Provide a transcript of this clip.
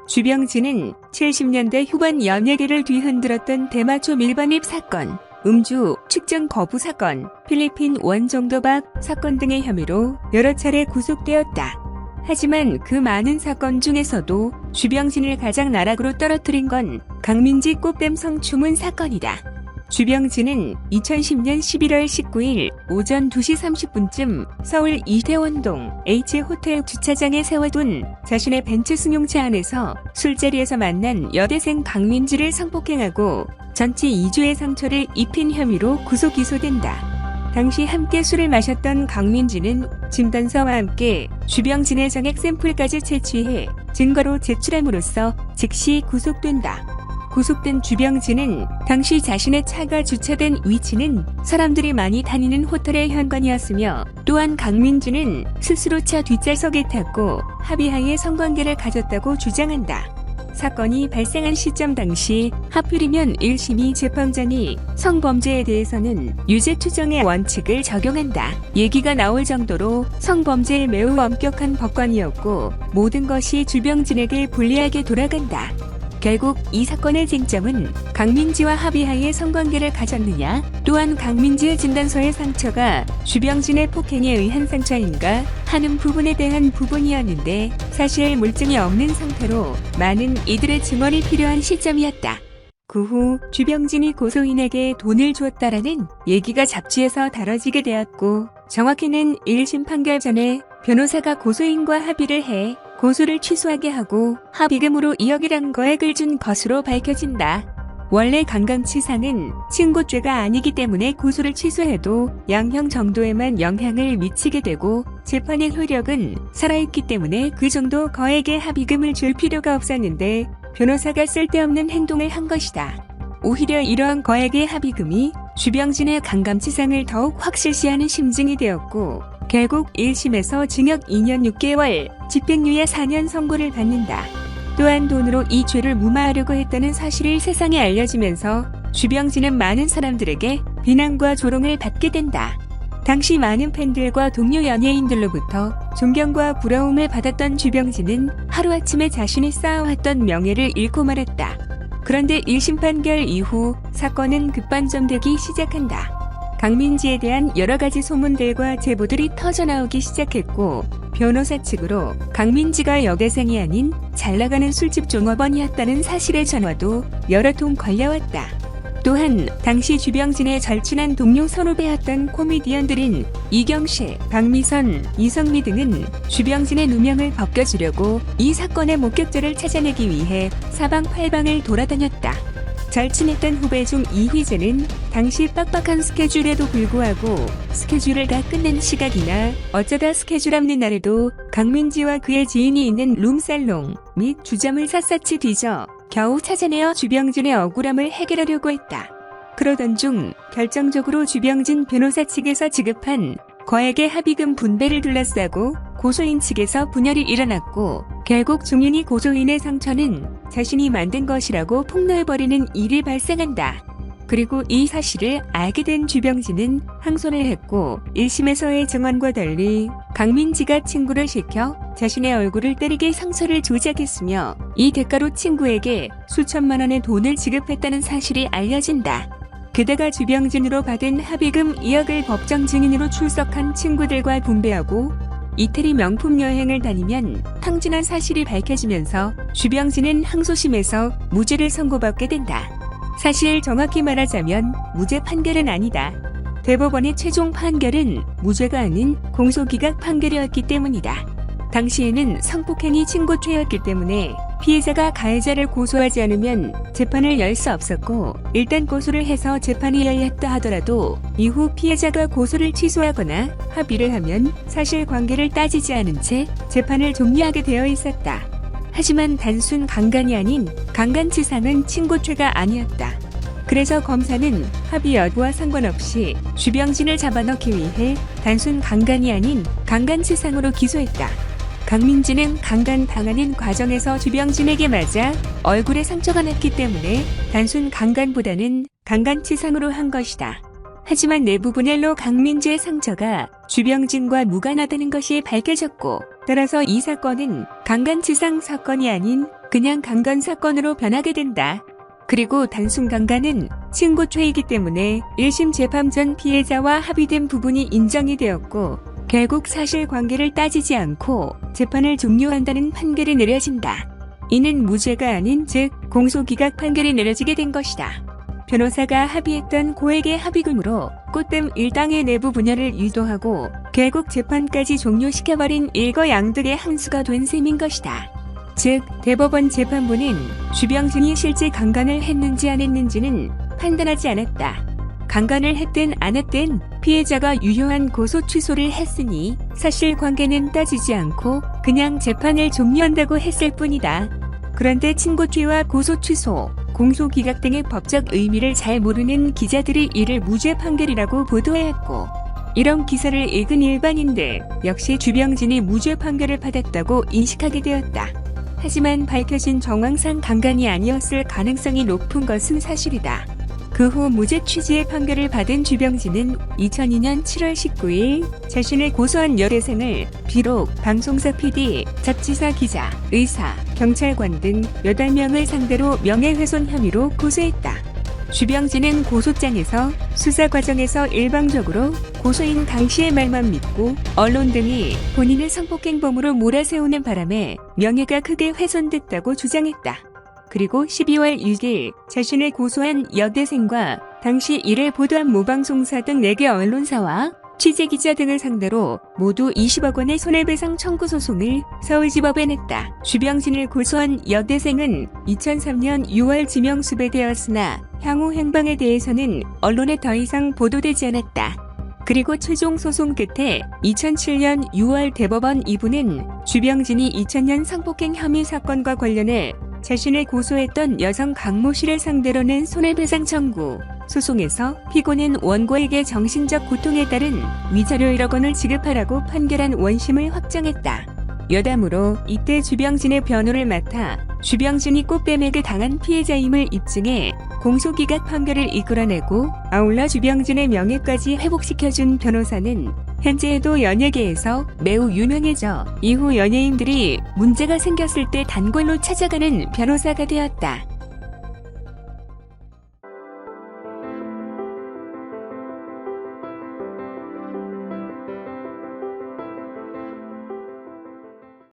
주병진은 70년대 후반 연예계를 뒤흔들었던 대마초 밀반입 사건, 음주, 측정 거부 사건, 필리핀 원정 도박 사건 등의 혐의로 여러 차례 구속되었다. 하지만 그 많은 사건 중에서도 주병진을 가장 나락으로 떨어뜨린 건 강민지 꽃뱀 성추문 사건이다. 주병진은 2010년 11월 19일 오전 2시 30분쯤 서울 이태원동 H호텔 주차장에 세워둔 자신의 벤츠 승용차 안에서 술자리에서 만난 여대생 강민지를 성폭행하고 전치 2주의 상처를 입힌 혐의로 구속 기소된다. 당시 함께 술을 마셨던 강민지는 진단서와 함께 주병진의 정액 샘플까지 채취해 증거로 제출함으로써 즉시 구속된다. 구속된 주병진은 당시 자신의 차가 주차된 위치는 사람들이 많이 다니는 호텔의 현관이었으며 또한 강민지는 스스로 차 뒷좌석에 탔고 합의하에 성관계를 가졌다고 주장한다. 사건이 발생한 시점 당시 하필이면 1심이 재판장이 성범죄에 대해서는 유죄 추정의 원칙을 적용한다 얘기가 나올 정도로 성범죄에 매우 엄격한 법관이었고 모든 것이 주병진에게 불리하게 돌아간다. 결국 이 사건의 쟁점은 강민지와 합의하에 성관계를 가졌느냐, 또한 강민지의 진단서의 상처가 주병진의 폭행에 의한 상처인가 하는 부분에 대한 부분이었는데 사실 물증이 없는 상태로 많은 이들의 증언이 필요한 시점이었다. 그 후 주병진이 고소인에게 돈을 주었다라는 얘기가 잡지에서 다뤄지게 되었고 정확히는 1심 판결 전에 변호사가 고소인과 합의를 해 고소를 취소하게 하고 합의금으로 2억이란 거액을 준 것으로 밝혀진다. 원래 강간치상은 친고죄가 아니기 때문에 고소를 취소해도 양형 정도에만 영향을 미치게 되고 재판의 효력은 살아있기 때문에 그 정도 거액의 합의금을 줄 필요가 없었는데 변호사가 쓸데없는 행동을 한 것이다. 오히려 이러한 거액의 합의금이 주병진의 강간치상을 더욱 확실시하는 심증이 되었고 결국 1심에서 징역 2년 6개월, 집행유예 4년 선고를 받는다. 또한 돈으로 이 죄를 무마하려고 했다는 사실이 세상에 알려지면서 주병진은 많은 사람들에게 비난과 조롱을 받게 된다. 당시 많은 팬들과 동료 연예인들로부터 존경과 부러움을 받았던 주병진은 하루아침에 자신이 쌓아왔던 명예를 잃고 말았다. 그런데 1심 판결 이후 사건은 급반전되기 시작한다. 강민지에 대한 여러 가지 소문들과 제보들이 터져나오기 시작했고 변호사 측으로 강민지가 여대생이 아닌 잘나가는 술집 종업원이었다는 사실의 전화도 여러 통 걸려왔다. 또한 당시 주병진의 절친한 동료 선후배였던 코미디언들인 이경실, 박미선, 이성미 등은 주병진의 누명을 벗겨주려고 이 사건의 목격자를 찾아내기 위해 사방팔방을 돌아다녔다. 절친했던 후배 중 이휘재는 당시 빡빡한 스케줄에도 불구하고 스케줄을 다 끝낸 시각이나 어쩌다 스케줄 없는 날에도 강민지와 그의 지인이 있는 룸살롱 및 주점을 샅샅이 뒤져 겨우 찾아내어 주병진의 억울함을 해결하려고 했다. 그러던 중 결정적으로 주병진 변호사 측에서 지급한 거액의 합의금 분배를 둘러싸고 고소인 측에서 분열이 일어났고 결국 중인이 고소인의 상처는 자신이 만든 것이라고 폭로해버리는 일이 발생한다. 그리고 이 사실을 알게 된 주병진은 항소를 했고 1심에서의 증언과 달리 강민지가 친구를 시켜 자신의 얼굴을 때리게 상처를 조작했으며 이 대가로 친구에게 수천만 원의 돈을 지급했다는 사실이 알려진다. 게다가 주병진으로 받은 합의금 2억을 법정 증인으로 출석한 친구들과 분배하고 이태리 명품 여행을 다니면 탕진한 사실이 밝혀지면서 주병진은 항소심에서 무죄를 선고받게 된다. 사실 정확히 말하자면 무죄 판결은 아니다. 대법원의 최종 판결은 무죄가 아닌 공소기각 판결이었기 때문이다. 당시에는 성폭행이 친고죄였기 때문에 피해자가 가해자를 고소하지 않으면 재판을 열 수 없었고 일단 고소를 해서 재판이 열렸다 하더라도 이후 피해자가 고소를 취소하거나 합의를 하면 사실관계를 따지지 않은 채 재판을 종료하게 되어 있었다. 하지만 단순 강간이 아닌 강간치상은 친고죄가 아니었다. 그래서 검사는 합의 여부와 상관없이 주병진을 잡아넣기 위해 단순 강간이 아닌 강간치상으로 기소했다. 강민지는 강간당하는 과정에서 주병진에게 맞아 얼굴에 상처가 났기 때문에 단순 강간보다는 강간치상으로 한 것이다. 하지만 내부 분열로 강민지의 상처가 주병진과 무관하다는 것이 밝혀졌고 따라서 이 사건은 강간치상 사건이 아닌 그냥 강간 사건으로 변하게 된다. 그리고 단순 강간은 친고죄이기 때문에 1심 재판 전 피해자와 합의된 부분이 인정이 되었고 결국 사실관계를 따지지 않고 재판을 종료한다는 판결이 내려진다. 이는 무죄가 아닌 즉 공소기각 판결이 내려지게 된 것이다. 변호사가 합의했던 고액의 합의금으로 꽃댐 일당의 내부 분열을 유도하고 결국 재판까지 종료시켜버린 일거양득의 한 수가 된 셈인 것이다. 즉 대법원 재판부는 주병진이 실제 강간을 했는지 안 했는지는 판단하지 않았다. 강간을 했든 안 했든 피해자가 유효한 고소 취소를 했으니 사실관계는 따지지 않고 그냥 재판을 종료한다고 했을 뿐이다. 그런데 친고죄와 고소 취소, 공소기각 등의 법적 의미를 잘 모르는 기자들이 이를 무죄 판결이라고 보도했고 이런 기사를 읽은 일반인들 역시 주병진이 무죄 판결을 받았다고 인식하게 되었다. 하지만 밝혀진 정황상 강간이 아니었을 가능성이 높은 것은 사실이다. 그 후 무죄 취지의 판결을 받은 주병진은 2002년 7월 19일 자신을 고소한 여대생을 비록 방송사 PD, 잡지사 기자, 의사, 경찰관 등 8명을 상대로 명예훼손 혐의로 고소했다. 주병진은 고소장에서 수사 과정에서 일방적으로 고소인 강씨의 말만 믿고 언론 등이 본인을 성폭행범으로 몰아세우는 바람에 명예가 크게 훼손됐다고 주장했다. 그리고 12월 6일 자신을 고소한 여대생과 당시 이를 보도한 모방송사 등 4개 언론사와 취재기자 등을 상대로 모두 20억 원의 손해배상 청구 소송을 서울지법에 냈다. 주병진을 고소한 여대생은 2003년 6월 지명 수배되었으나 향후 행방에 대해서는 언론에 더 이상 보도되지 않았다. 그리고 최종 소송 끝에 2007년 6월 대법원 2부는 주병진이 2000년 성폭행 혐의 사건과 관련해 자신을 고소했던 여성 강모 씨를 상대로 낸 손해배상 청구 소송에서 피고는 원고에게 정신적 고통에 따른 위자료 1억 원을 지급하라고 판결한 원심을 확정했다. 여담으로 이때 주병진의 변호를 맡아 주병진이 꽃뱀에게 당한 피해자임을 입증해 공소기각 판결을 이끌어내고 아울러 주병진의 명예까지 회복시켜준 변호사는 현재에도 연예계에서 매우 유명해져 이후 연예인들이 문제가 생겼을 때 단골로 찾아가는 변호사가 되었다.